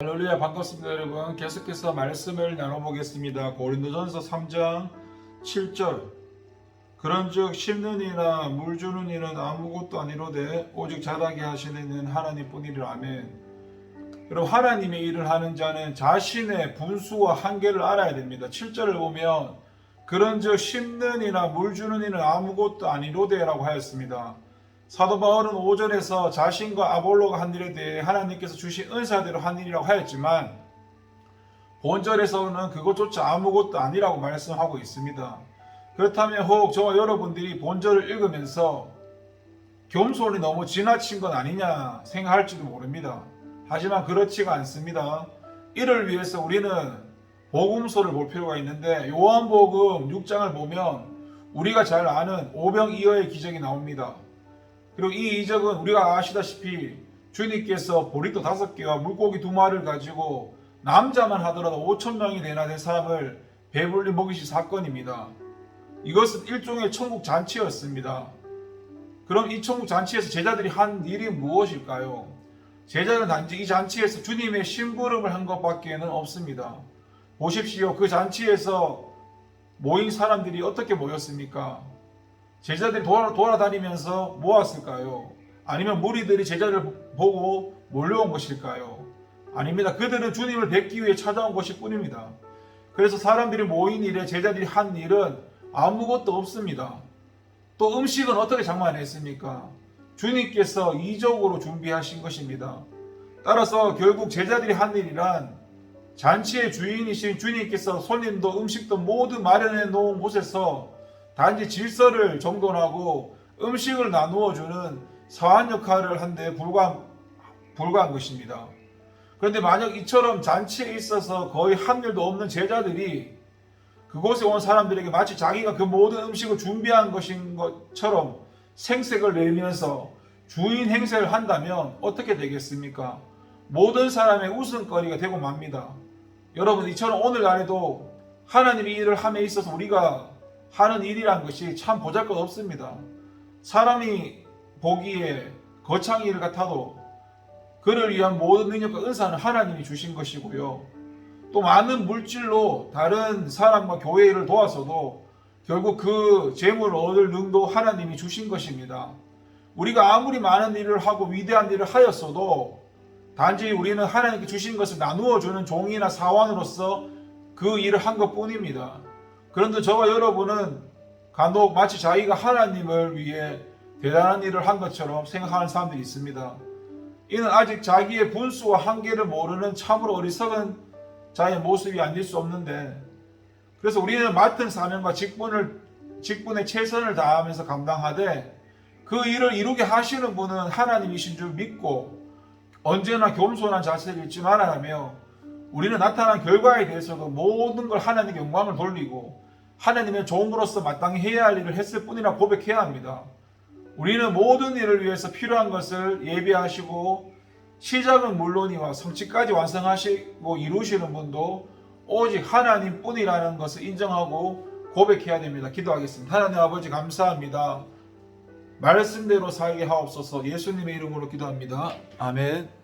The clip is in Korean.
할렐루야, 반갑습니다. 여러분. 계속해서 말씀을 나눠보겠습니다. 고린도전서 3장 7절. 그런즉 심는 이나 물 주는 이는 아무것도 아니로되 오직 자라게 하시는 이는 하나님뿐이라. 아멘. 여러분, 하나님의 일을 하는 자는 자신의 분수와 한계를 알아야 됩니다. 7절을 보면 그런즉 심는 이나 물 주는 이는 아무것도 아니로되 라고 하였습니다. 사도 바울은 5절에서 자신과 아볼로가 한 일에 대해 하나님께서 주신 은사대로 한 일이라고 하였지만 본절에서는 그것조차 아무것도 아니라고 말씀하고 있습니다. 그렇다면 혹 저와 여러분들이 본절을 읽으면서 겸손이 너무 지나친 건 아니냐 생각할지도 모릅니다. 하지만 그렇지가 않습니다. 이를 위해서 우리는 복음서를 볼 필요가 있는데 요한복음 6장을 보면 우리가 잘 아는 오병이어의 기적이 나옵니다. 그리고 이 이적은 우리가 아시다시피 주님께서 보리또 5개와 물고기 2마리를 가지고 남자만 하더라도 5,000명이 되나 된 사람을 배불리 먹이신 사건입니다. 이것은 일종의 천국 잔치였습니다. 그럼 이 천국 잔치에서 제자들이 한 일이 무엇일까요? 제자는 단지 이 잔치에서 주님의 심부름을 한 것밖에는 없습니다. 보십시오. 그 잔치에서 모인 사람들이 어떻게 모였습니까? 제자들이 돌아다니면서 모았을까요? 아니면 무리들이 제자를 보고 몰려온 것일까요? 아닙니다. 그들은 주님을 뵙기 위해 찾아온 것일 뿐입니다. 그래서 사람들이 모인 일에 제자들이 한 일은 아무것도 없습니다. 또 음식은 어떻게 장만했습니까? 주님께서 이적으로 준비하신 것입니다. 따라서 결국 제자들이 한 일이란 잔치의 주인이신 주님께서 손님도 음식도 모두 마련해 놓은 곳에서 단지 질서를 정돈하고 음식을 나누어 주는 사환 역할을 한 데 불과한 것입니다. 그런데 만약 이처럼 잔치에 있어서 거의 한 일도 없는 제자들이 그곳에 온 사람들에게 마치 자기가 그 모든 음식을 준비한 것인 것처럼 생색을 내면서 주인 행세를 한다면 어떻게 되겠습니까? 모든 사람의 웃음거리가 되고 맙니다. 여러분, 이처럼 오늘날에도 하나님의 일을 함에 있어서 우리가 하는 일이란 것이 참 보잘것없습니다. 사람이 보기에 거창 일 같아도 그를 위한 모든 능력과 은사는 하나님이 주신 것이고요. 또 많은 물질로 다른 사람과 교회 일을 도와서도 결국 그 재물을 얻을 능도 하나님이 주신 것입니다. 우리가 아무리 많은 일을 하고 위대한 일을 하였어도 단지 우리는 하나님께 주신 것을 나누어 주는 종이나 사원으로서 그 일을 한 것뿐입니다. 그런데 저와 여러분은 간혹 마치 자기가 하나님을 위해 대단한 일을 한 것처럼 생각하는 사람들이 있습니다. 이는 아직 자기의 분수와 한계를 모르는 참으로 어리석은 자의 모습이 아닐 수 없는데, 그래서 우리는 맡은 사명과 직분에 최선을 다하면서 감당하되 그 일을 이루게 하시는 분은 하나님이신 줄 믿고 언제나 겸손한 자세를 잊지 말아야 하며, 우리는 나타난 결과에 대해서도 모든 걸 하나님께 영광을 돌리고 하나님의 종으로서 마땅히 해야 할 일을 했을 뿐이라 고백해야 합니다. 우리는 모든 일을 위해서 필요한 것을 예비하시고 시작은 물론이와 성취까지 완성하시고 이루시는 분도 오직 하나님뿐이라는 것을 인정하고 고백해야 됩니다. 기도하겠습니다. 하나님 아버지, 감사합니다. 말씀대로 살게 하옵소서. 예수님의 이름으로 기도합니다. 아멘.